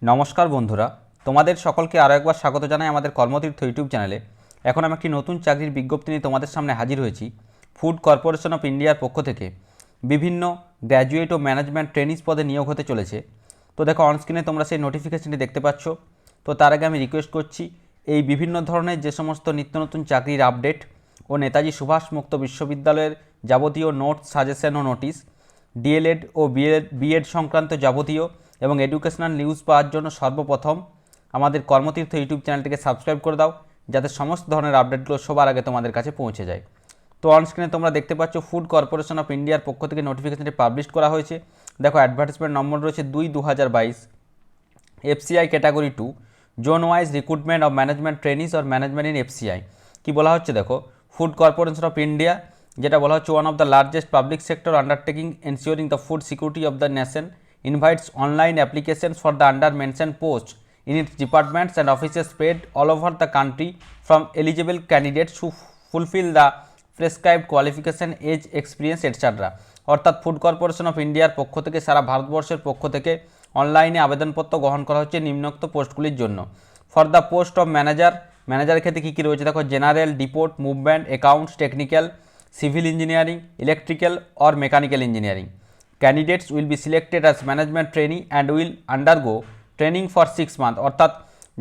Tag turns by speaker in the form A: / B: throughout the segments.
A: নমস্কার বন্ধুরা, তোমাদের সকলকে আরও একবার স্বাগত জানাই আমাদের কর্মতীর্থ ইউটিউব চ্যানেলে। এখন আমি একটি নতুন চাকরির বিজ্ঞপ্তি নিয়ে তোমাদের সামনে হাজির হয়েছি। ফুড কর্পোরেশন অফ ইন্ডিয়ার পক্ষ থেকে বিভিন্ন গ্র্যাজুয়েট ও ম্যানেজমেন্ট ট্রেনিস পদে নিয়োগ হতে চলেছে। তো দেখো, অনস্ক্রিনে তোমরা সেই নোটিফিকেশনটি দেখতে পাচ্ছ। তো তার আগে আমি রিকোয়েস্ট করছি, এই বিভিন্ন ধরনের যে সমস্ত নিত্য নতুন চাকরির আপডেট ও নেতাজি সুভাষ মুক্ত বিশ্ববিদ্যালয়ের যাবতীয় নোটস, সাজেশন ও নোটিশ, ডিএলএড ও বিএড সংক্রান্ত যাবতীয় এবং এডুকেশনাল নিউজ পাওয়ার জন্য সর্বপ্রথম আমাদের কর্মতীর্থ ইউটিউব চ্যানেলটিকে সাবস্ক্রাইব করে দাও, যাতে সমস্ত ধরনের আপডেটগুলো সবার আগে তোমাদের কাছে পৌঁছে যায়। তো অনস্ক্রিনে তোমরা দেখতে পাচ্ছ, ফুড কর্পোরেশন অফ ইন্ডিয়ার পক্ষ থেকে নোটিফিকেশনটি পাবলিশ করা হয়েছে। দেখো, অ্যাডভার্টাইজমেন্ট নম্বর রয়েছে 2/2022, FCI category 2, zone wise recruitment of management trainees or management in FCI. কী বলা হচ্ছে দেখো, ফুড কর্পোরেশন অফ ইন্ডিয়া, যেটা বলা হচ্ছে one of the largest public sector undertaking ensuring the food security of the nation, invites online applications for the under mentioned posts in its departments and offices spread all over the country from eligible candidates who fulfill the prescribed qualification, age, experience, etc. অর্থাৎ food corporation of ইন্ডিয়ার পক্ষ থেকে সারা ভারতবর্ষের পক্ষ থেকে অনলাইনে আবেদনপত্র গ্রহণ করা হচ্ছে নিম্নোক্ত পোস্টগুলির জন্য। ফর দ্য পোস্ট অফ ম্যানেজারের ক্ষেত্রে কী কী রয়েছে দেখো, general, deport, movement, accounts, technical, civil engineering, electrical or mechanical engineering. Candidates will be selected as management trainee and will undergo training for 6 months। অর্থাৎ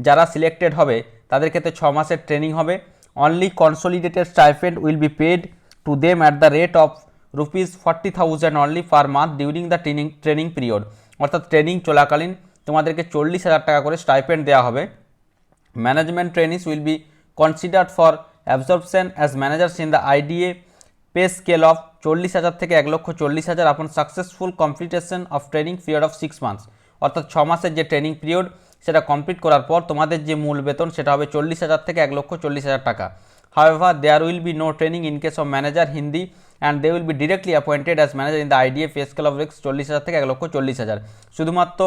A: যারা সিলেক্টেড হবে তাদের ক্ষেত্রে 6 মাসের ট্রেনিং হবে। Only consolidated stipend will be paid to them at the rate of ₹40,000 only per month during the training period. অর্থাৎ training চলাকালীন তোমাদেরকে 40,000 টাকা করে স্টাইপেন্ড দেওয়া হবে। Management trainees will be considered for absorption as managers in the IDA pay scale of 40,000 থেকে 1,40,000 upon successful completion of training period of 6 months. অর্থাৎ 6 মাসের যে ট্রেনিং পিরিয়ড সেটা কমপ্লিট করার পর তোমাদের যে মূল বেতন সেটা হবে 40,000 থেকে 1,40,000 টাকা। However there will be no training in case of manager Hindi and they will be directly appointed as manager in the IDA pay scale of 40,000 থেকে 1,40,000। শুধুমাত্র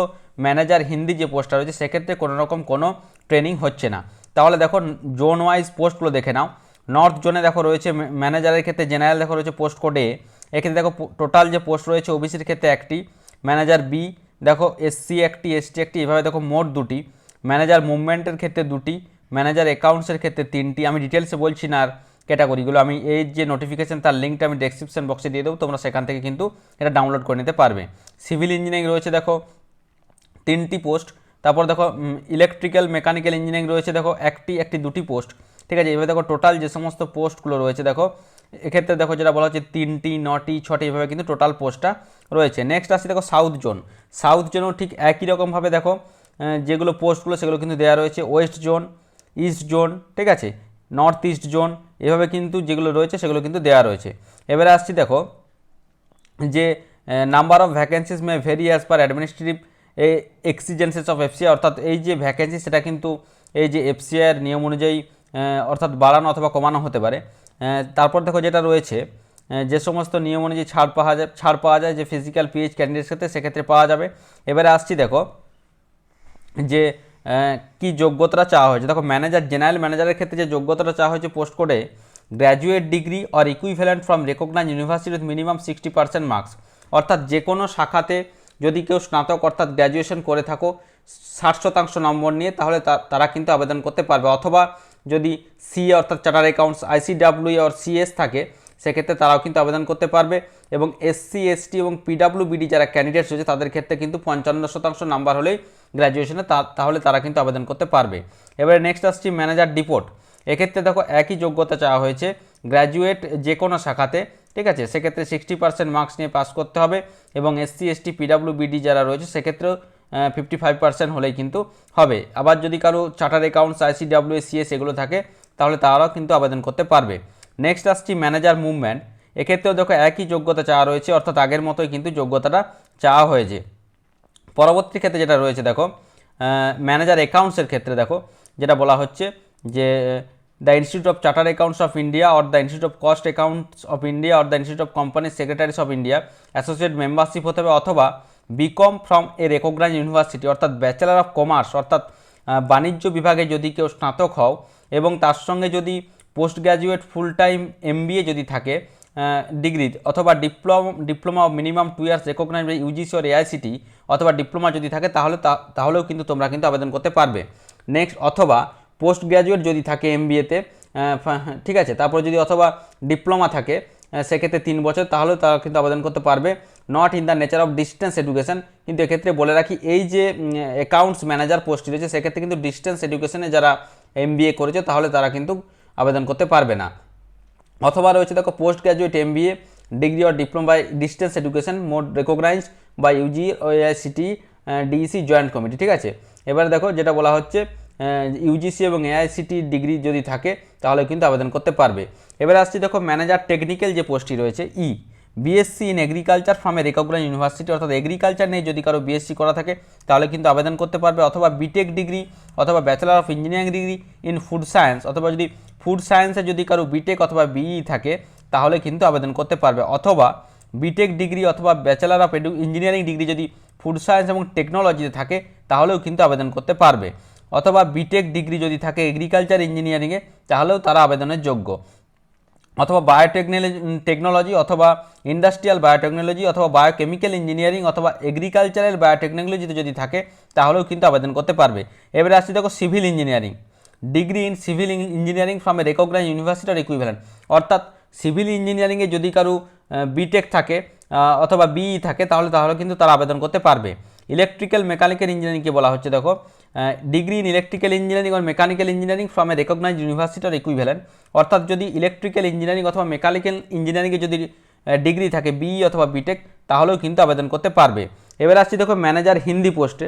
A: ম্যানেজার হিন্দি যে পোস্টটা রয়েছে সেক্ষেত্রে কোনো রকম কোনো ট্রেনিং হচ্ছে না। তাহলে দেখো, জোন ওয়াইজ পোস্টগুলো দেখে নাও। নর্থ জোনে দেখো রয়েছে ম্যানেজারের ক্ষেত্রে জেনারেল, দেখো রয়েছে পোস্ট কোডে। এক্ষেত্রে দেখো টোটাল যে পোস্ট রয়েছে ওবিসির ক্ষেত্রে একটি, ম্যানেজার বি দেখো এসসি একটি, এসটি একটি, এভাবে দেখো মোট দুটি। ম্যানেজার মুভমেন্টের ক্ষেত্রে দুটি, ম্যানেজার অ্যাকাউন্টসের ক্ষেত্রে তিনটি। আমি ডিটেলসে বলছি না আর ক্যাটাগরিগুলো, আমি এই যে নোটিফিকেশন তার লিঙ্কটা আমি ডেসক্রিপশন বক্সে দিয়ে দেবো, তোমরা সেখান থেকে কিন্তু এটা ডাউনলোড করে নিতে পারবে। সিভিল ইঞ্জিনিয়ারিং রয়েছে দেখো 3টি পোস্ট। তারপর দেখো ইলেকট্রিক্যাল মেকানিক্যাল ইঞ্জিনিয়ারিং রয়েছে দেখো একটি দুটি পোস্ট। ঠিক আছে, এভাবে দেখো টোটাল যে সমস্ত পোস্টগুলো রয়েছে দেখো, এক্ষেত্রে দেখো যেটা বলা হচ্ছে 3টি, 9টি, 6টি, এভাবে কিন্তু টোটাল পোস্টটা রয়েছে। নেক্সট আসছে দেখো সাউথ জোন। সাউথ জোনও ঠিক একই রকমভাবে দেখো যেগুলো পোস্টগুলো সেগুলো কিন্তু দেওয়া রয়েছে। ওয়েস্ট জোন, ইস্ট জোন, ঠিক আছে, নর্থ ইস্ট জোন, এভাবে কিন্তু যেগুলো রয়েছে সেগুলো কিন্তু দেওয়া রয়েছে। এবারে আসছি দেখো যে number of vacancies may vary as per administrative exigencies of FCI. অর্থাৎ এই যে ভ্যাকেন্সি সেটা কিন্তু এই যে এফসিআইয়ের নিয়ম অনুযায়ী অর্থাৎ বাড়ানো অথবা কমানো হতে পারে। তারপর দেখো যেটা রয়েছে, যে সমস্ত নিয়ম অনুযায়ী ছাড় পাওয়া যায় যে ফিজিক্যাল পিএইচ ক্যান্ডিডেটস ক্ষেত্রে সেক্ষেত্রে পাওয়া যাবে। এবারে আসছি দেখো যে কি যোগ্যতাটা চাওয়া হয়েছে। দেখো ম্যানেজার, জেনারেল ম্যানেজারের ক্ষেত্রে যে যোগ্যতাটা চাওয়া হয়েছে পোস্ট কোডে, graduate degree or equivalent from recognise university with minimum 60% marks. অর্থাৎ যে কোনো শাখাতে যদি কেউ স্নাতক অর্থাৎ গ্র্যাজুয়েশন করে থাকো 60% নম্বর নিয়ে, তাহলে তারা কিন্তু আবেদন করতে পারবে। অথবা যদি সিএ অর্থাৎ চার্টার অ্যাকাউন্টস, আইসিডাব্লিউ অর সিএস থাকে সেক্ষেত্রে তারাও কিন্তু আবেদন করতে পারবে। এবং এসসি, এসটি এবং পিডাব্লিউবিডি যারা ক্যান্ডিডেটস রয়েছে তাদের ক্ষেত্রে কিন্তু 55% নাম্বার হলেই গ্র্যাজুয়েশনে তাহলে তারা কিন্তু আবেদন করতে পারবে। এবারে নেক্সট আসছি ম্যানেজার ডিপোর্ট। এক্ষেত্রে দেখো একই যোগ্যতা চাওয়া হয়েছে, গ্র্যাজুয়েট যে কোনো শাখাতে, ঠিক আছে, সেক্ষেত্রে 60% মার্কস নিয়ে পাস করতে হবে। এবং এসসি, এসটি, পিডাব্লিউবিডি যারা রয়েছে সেক্ষেত্রেও 55% হলেই কিন্তু হবে। আবার যদি কারো চার্টার অ্যাকাউন্টস, আইসিডাব্লিউ, সিএস এগুলো থাকে তাহলে তারাও কিন্তু আবেদন করতে পারবে। নেক্সট আসছি ম্যানেজার মুভমেন্ট। এক্ষেত্রেও দেখো একই যোগ্যতা চাওয়া রয়েছে, অর্থাৎ আগের মতোই কিন্তু যোগ্যতাটা চাওয়া হয়েছে। পরবর্তী ক্ষেত্রে যেটা রয়েছে দেখো, ম্যানেজার অ্যাকাউন্টসের ক্ষেত্রে দেখো যেটা বলা হচ্ছে যে the institute of charter accounts of India or the institute of cost accounts of India or the institute of company secretaries of India associate membership হতে হবে, অথবা BCom from a recognise university অর্থাৎ ব্যাচেলার অফ কমার্স অর্থাৎ বাণিজ্য বিভাগে যদি কেউ স্নাতক হও এবং তার সঙ্গে যদি post graduate full time MBA যদি থাকে ডিগ্রি অথবা diploma of minimum 2 years recognised by UGC or AICTE অথবা ডিপ্লোমা যদি থাকে তাহলেও কিন্তু তোমরা কিন্তু আবেদন করতে পারবে। নেক্সট, অথবা পোস্ট গ্র্যাজুয়েট যদি থাকে এমবিএতে, ঠিক আছে, তারপর যদি অথবা ডিপ্লোমা থাকে সেক্ষেত্রে 3 বছর, তাহলেও তারা কিন্তু আবেদন করতে পারবে। Not in the nature of distance education, কিন্তু এক্ষেত্রে বলে রাখি এই যে অ্যাকাউন্টস ম্যানেজার পোস্ট রয়েছে সেক্ষেত্রে কিন্তু ডিস্টেন্স এডুকেশনে যারা এমবিএ করেছে তাহলে তারা কিন্তু আবেদন করতে পারবে না। অথবা রয়েছে দেখো post graduate MBA degree or diploma by distance education mode recognised by UG AICTE DEC joint committee, ঠিক আছে। এবারে দেখো যেটা বলা হচ্ছে ইউজিসি এবং এআইসিটি ডিগ্রি যদি থাকে তাহলে কিন্তু আবেদন করতে পারবে। এবারে আসছি দেখো ম্যানেজার টেকনিক্যাল যে পোস্টটি রয়েছে BSc in agriculture from a recognized university, অর্থাৎ এগ্রিকালচার নিয়ে যদি কারো বিএসসি করা থাকে তাহলে কিন্তু আবেদন করতে পারবে। অথবা বিটেক ডিগ্রি অথবা bachelor of engineering degree in food science, অথবা যদি ফুড সায়েন্সে যদি কারো বিটেক অথবা বিই থাকে তাহলে কিন্তু আবেদন করতে পারবে। অথবা বিটেক ডিগ্রি অথবা ব্যাচেলার অফ ইঞ্জিনিয়ারিং ডিগ্রি যদি ফুড সায়েন্স এবং টেকনোলজিতে থাকে তাহলেও কিন্তু আবেদন করতে পারবে। অথবা বিটেক ডিগ্রি যদি থাকে এগ্রিকালচার ইঞ্জিনিয়ারিংয়ে তাহলেও তারা আবেদনের যোগ্য। অথবা টেকনোলজি অথবা ইন্ডাস্ট্রিয়াল বায়োটেকনোলজি অথবা বায়োকেমিক্যাল ইঞ্জিনিয়ারিং অথবা এগ্রিকালচারাল বায়োটেকনোলজিতে যদি থাকে তাহলেও কিন্তু আবেদন করতে পারবে। এবারে আসছি দেখো civil engineering degree in civil engineering from a recognized university or equivalent, অর্থাৎ সিভিল ইঞ্জিনিয়ারিংয়ে যদি কারো বিটেক থাকে অথবা বিই থাকে তাহলে কিন্তু তারা আবেদন করতে পারবে। ইলেকট্রিক্যাল মেকানিক্যাল ইঞ্জিনিয়ারিংকে বলা হচ্ছে দেখো degree in electrical engineering or mechanical engineering from a recognized university or equivalent, অর্থাৎ যদি ইলেকট্রিক্যাল ইঞ্জিনিয়ারিং অথবা মেকানিক্যাল ইঞ্জিনিয়ারিংয়ে যদি ডিগ্রি থাকে বিই অথবা বিটেক তাহলেও কিন্তু আবেদন করতে পারবে। এবার আসছি দেখো ম্যানেজার হিন্দি পোস্টে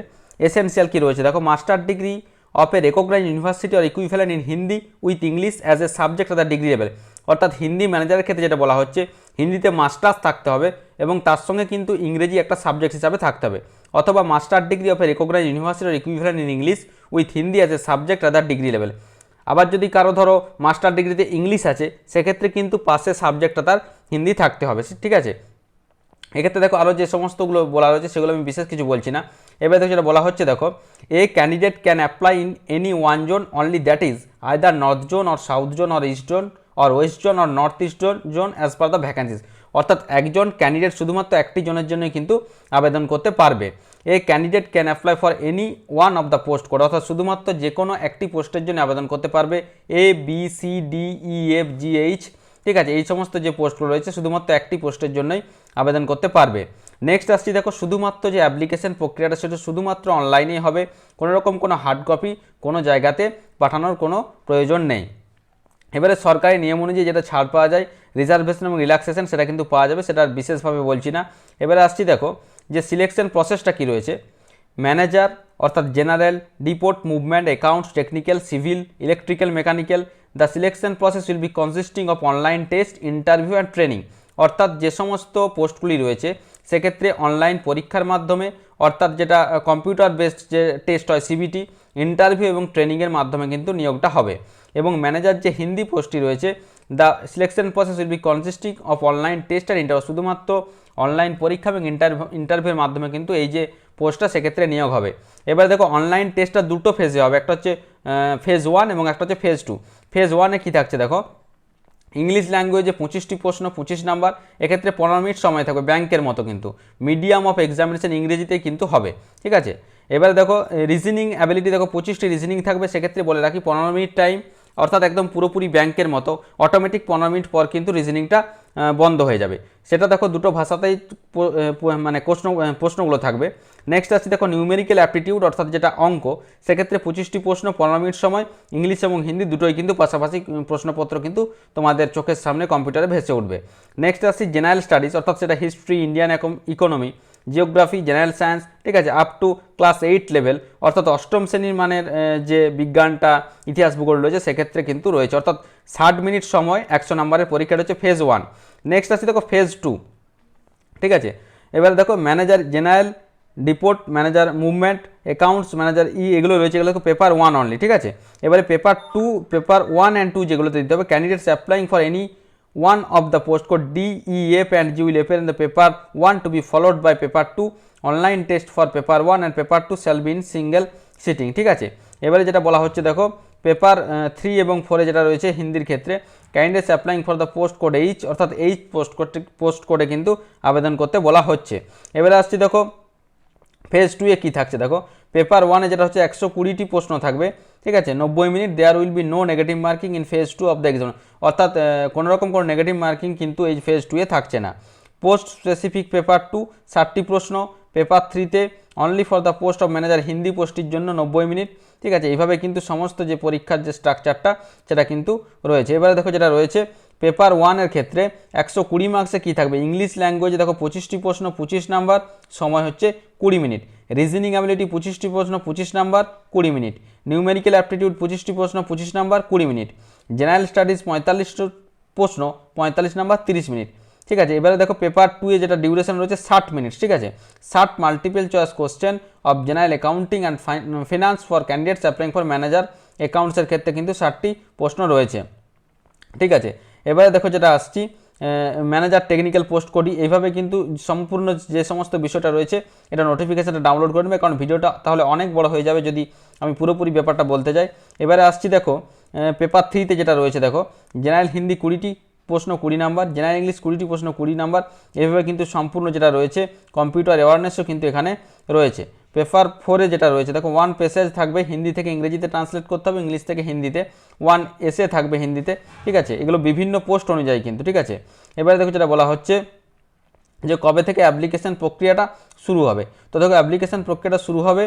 A: এসেনশিয়াল কী রয়েছে দেখো master degree of A recognized university or equivalent in Hindi with English as a subject of the degree level, অর্থাৎ হিন্দি ম্যানেজারের ক্ষেত্রে যেটা বলা হচ্ছে হিন্দিতে মাস্টার্স থাকতে হবে এবং তার সঙ্গে কিন্তু ইংরেজি একটা সাবজেক্ট হিসাবে থাকতে হবে। অথবা master degree of A recognized university or equivalent in English with Hindi as a subject of the degree level. আবার যদি কারো ধরো মাস্টার ডিগ্রিতে ইংলিশ আছে সেক্ষেত্রে কিন্তু পাশে সাবজেক্টটা তার হিন্দি থাকতে হবে, ঠিক আছে। এক্ষেত্রে দেখো আরও যে সমস্তগুলো বলা রয়েছে সেগুলো আমি বিশেষ কিছু বলছি না। এবার দেখো যেটা বলা হচ্ছে দেখো এ candidate can apply in any one zone only, that is either north zone or south zone or east zone or West zone or north east zone as per the vacancies, অর্থাৎ একজন ক্যান্ডিডেট শুধুমাত্র একটি জোনের জন্যই কিন্তু আবেদন করতে পারবে। এ candidate can apply for any one of the post code, অর্থাৎ শুধুমাত্র যে কোনো একটি পোস্টের জন্য আবেদন করতে পারবে। A B C D E F G H, ঠিক আছে, এই সমস্ত যে পোস্টগুলো রয়েছে শুধুমাত্র একটি পোস্টের জন্যই আবেদন করতে পারবে। নেক্সট আসছি দেখো শুধুমাত্র যে অ্যাপ্লিকেশন প্রক্রিয়াটা সেটা শুধুমাত্র অনলাইনেই হবে, কোনো রকম কোনো হার্ড কপি কোনো জায়গাতে পাঠানোর কোনো প্রয়োজন নেই। এবারে সরকারি নিয়ম অনুযায়ী যেটা ছাড় পাওয়া যায় রিজার্ভেশন এবং রিল্যাক্সেশন সেটা কিন্তু পাওয়া যাবে, সেটা বিশেষভাবে বলছি না। এবারে আসছি দেখো যে সিলেকশন প্রসেসটা কী রয়েছে। ম্যানেজার অর্থাৎ general, deport, movement, accounts, technical, civil, electrical, mechanical. The selection process will be consisting of online test, interview and training, অর্থাৎ যে সমস্ত পোস্টগুলি রয়েছে সেক্ষেত্রে অনলাইন পরীক্ষার মাধ্যমে, অর্থাৎ যেটা কম্পিউটার বেসড যে টেস্ট হয় সিবিটি, ইন্টারভিউ এবং ট্রেনিংয়ের মাধ্যমে কিন্তু নিয়োগটা হবে। এবং ম্যানেজার যে হিন্দি পোস্টটি রয়েছে the selection process will be consisting of online test and interview, শুধুমাত্র অনলাইন পরীক্ষা এবং ইন্টারভিউর মাধ্যমে কিন্তু এই যে পোস্টটা সেক্ষেত্রে নিয়োগ হবে। এবার দেখো অনলাইন টেস্টটা দুটো ফেজে হবে, একটা হচ্ছে ফেজ 1 এবং একটা হচ্ছে ফেজ 2। ফেজ 1-এ কী থাকছে দেখো ইংলিশ ল্যাঙ্গুয়েজে 25টি প্রশ্ন 25 নাম্বার, এক্ষেত্রে 15 মিনিট সময় থাকবে ব্যাংকের মতো, কিন্তু মিডিয়াম অফ এক্সামিনেশন ইংরেজিতেই কিন্তু হবে, ঠিক আছে। এবারে দেখো রিজনিং অ্যাবিলিটি দেখো 25টি রিজনিং থাকবে, সেক্ষেত্রে বলে রাখি 15 মিনিট টাইম, অর্থাৎ একদম পুরোপুরি ব্যাংকের মতো অটোমেটিক 15 মিনিট পর কিন্তু রিজনিংটা বন্ধ হয়ে যাবে। সেটা দেখো দুটো ভাষাতেই মানে প্রশ্নগুলো থাকবে। নেক্সট আসছে দেখো নিউমেরিক্যাল অ্যাপটিটিউড অর্থাৎ যেটা অঙ্ক, সেক্ষেত্রে 25টি প্রশ্ন 15 মিনিট সময়, ইংলিশ এবং হিন্দি দুটোই কিন্তু পাশাপাশি প্রশ্নপত্র কিন্তু তোমাদের চোখের সামনে কম্পিউটারে ভেসে উঠবে। নেক্সট আসছে জেনারেল স্টাডিজ অর্থাৎ সেটা history, Indian economy, geography, general science, ঠিক আছে, আপ টু ক্লাস 8 লেভেল, অর্থাৎ অষ্টম শ্রেণীর মানের যে বিজ্ঞানটা ইতিহাস ভূগোল রয়েছে সেক্ষেত্রে কিন্তু রয়েছে, অর্থাৎ 60 মিনিট সময় 100 নম্বরের পরীক্ষা রয়েছে ফেজ 1। নেক্সট আসছে দেখো ফেজ 2, ঠিক আছে। এবার দেখো manager general, deport, manager movement, accounts, manager এগুলো রয়েছে, এগুলো পেপার 1 অনলি, ঠিক আছে। এবারে পেপার 1 and 2 যেগুলোতে দিতে হবে candidates applying for any one of the post code D, E, F and G will appear in the paper 1 to be followed by paper 2. Online test for paper 1 and paper 2 shall be in single sitting, ঠিক আছে। এবারে যেটা বলা হচ্ছে দেখো paper 3 এবং 4 যেটা রয়েছে হিন্দির ক্ষেত্রে candidates applying for the post code H, অর্থাৎ এইচ পোস্ট কোডে কিন্তু আবেদন করতে বলা হচ্ছে। এবারে আসছি দেখো ফেজ 2 এ কী থাকছে। দেখো পেপার 1-এ যেটা হচ্ছে 120টি প্রশ্ন থাকবে, ঠিক আছে, 90 minute. There will be no negative marking in phase 2 of the exam, অর্থাৎ কোনোরকম কোনো নেগেটিভ মার্কিং কিন্তু এই ফেজ 2-এ থাকছে না। পোস্ট স্পেসিফিক পেপার 2 60টি প্রশ্ন, পেপার 3-তে only for the post of manager Hindi পোস্টটির জন্য 90 মিনিট, ঠিক আছে। এইভাবে কিন্তু সমস্ত যে পরীক্ষার যে স্ট্রাকচারটা সেটা কিন্তু রয়েছে। এবারে দেখো যেটা রয়েছে পেপার 1-এর ক্ষেত্রে 120 মার্কসে কী থাকবে, ইংলিশ ল্যাঙ্গুয়েজে দেখো 25টি প্রশ্ন 25 নাম্বার, সময় হচ্ছে 20 মিনিট। রিজনিং অ্যাবিলিটি 25টি প্রশ্ন 25 নাম্বার 20 মিনিট। নিউমেরিক্যাল অ্যাপটিটিউড 25টি প্রশ্ন 25 নাম্বার 20 মিনিট। জেনারেল স্টাডিজ 45টি প্রশ্ন 45 নাম্বার 30 মিনিট, ঠিক আছে। এবারে দেখো পেপার 2-এ যেটা ডিউরেশন রয়েছে 60 মিনিট, ঠিক আছে। 60 multiple choice question of general accounting and finance for candidates applying for manager অ্যাকাউন্টসের ক্ষেত্রে কিন্তু 60টি প্রশ্ন রয়েছে, ঠিক আছে। এবারে দেখো যেটা আসছি ম্যানেজার টেকনিক্যাল পোস্ট কোডই, এইভাবে কিন্তু সম্পূর্ণ যে সমস্ত বিষয়টা রয়েছে এটা নোটিফিকেশানটা ডাউনলোড করে নেবে, কারণ ভিডিওটা তাহলে অনেক বড় হয়ে যাবে যদি আমি পুরোপুরি ব্যাপারটা বলতে যাই। এবারে আসছি দেখো পেপার 3-তে যেটা রয়েছে, দেখো জেনারেল হিন্দি 20টি প্রশ্ন 20 নাম্বার, জেনারেল ইংলিশ 20টি প্রশ্ন 20 নাম্বার। এভাবে কিন্তু সম্পূর্ণ যেটা রয়েছে কম্পিউটার অ্যাওয়ারনেসও কিন্তু এখানে রয়েছে। পেপার 4-এ যেটা রয়েছে দেখো 1 প্যাসেজ থাকবে, হিন্দি থেকে ইংরেজিতে ট্রান্সলেট করতে হবে, ইংলিশ থেকে হিন্দিতে। 1 এসে থাকবে হিন্দিতে, ঠিক আছে। এগুলো বিভিন্ন পোস্ট অনুযায়ী কিন্তু, ঠিক আছে। এবারে দেখো যেটা বলা হচ্ছে যে কবে থেকে অ্যাপ্লিকেশন প্রক্রিয়াটা শুরু হবে। তো দেখো অ্যাপ্লিকেশন প্রক্রিয়াটা শুরু হবে,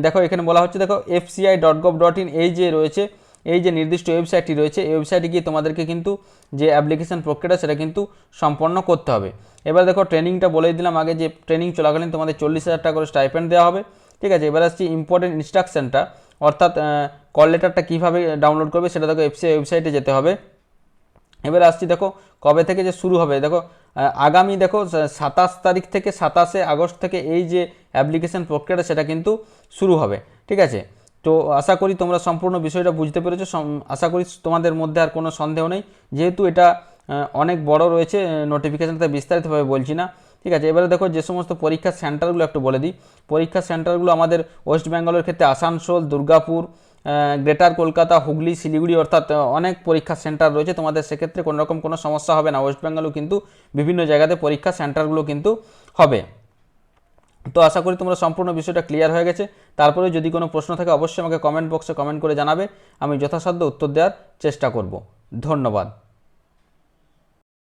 A: দেখো এখানে বলা হচ্ছে দেখো fci.gov.in এই যে রয়েছে, এই যে নির্দিষ্ট ওয়েবসাইটটি রয়েছে, এই ওয়েবসাইটে গিয়ে তোমাদেরকে কিন্তু যে অ্যাপ্লিকেশন প্রক্রিয়াটা সেটা কিন্তু সম্পন্ন করতে হবে। এবার দেখো ট্রেনিংটা বলেই দিলাম আগে যে ট্রেনিং চলাকালীন তোমাদের 40,000 টাকা করে স্টাইপেন্ড দেওয়া হবে, ঠিক আছে। এবার আসছি ইম্পর্টেন্ট ইনস্ট্রাকশনটা, অর্থাৎ কল লেটারটা কীভাবে ডাউনলোড করবে সেটা দেখো এফসিআই ওয়েবসাইটে যেতে হবে। এবার আসছি দেখো কবে থেকে যে শুরু হবে, দেখো আগামী দেখো 27 তারিখ থেকে 27শে আগস্ট থেকে এই যে অ্যাপ্লিকেশন প্রক্রিয়াটা সেটা কিন্তু শুরু হবে, ঠিক আছে। তো আশা করি তোমরা সম্পূর্ণ বিষয়টা বুঝতে পেরেছো, আশা করি তোমাদের মধ্যে আর কোনো সন্দেহ নেই। যেহেতু এটা অনেক বড় রয়েছে নোটিফিকেশানটা বিস্তারিতভাবে বলছি না, ঠিক আছে। এবারে দেখো যে সমস্ত পরীক্ষার সেন্টারগুলো একটু বলে দিই। পরীক্ষার সেন্টারগুলো আমাদের ওয়েস্ট বেঙ্গলের ক্ষেত্রে আসানসোল, দুর্গাপুর, গ্রেটার কলকাতা, হুগলি, শিলিগুড়ি, অর্থাৎ অনেক পরীক্ষা সেন্টার রয়েছে। তোমাদের সেক্ষেত্রে কোনো রকম কোনো সমস্যা হবে না। ওয়েস্ট বেঙ্গলেও কিন্তু বিভিন্ন জায়গাতে পরীক্ষা সেন্টারগুলো কিন্তু হবে। তো আশা করি তোমরা সম্পূর্ণ বিষয়টা ক্লিয়ার হয়ে গেছে। তারপরে যদি কোনো প্রশ্ন থাকে অবশ্যই আমাকে কমেন্ট বক্সে কমেন্ট করে জানাবে, আমি যথাসাধ্য উত্তর দেওয়ার চেষ্টা করব। ধন্যবাদ।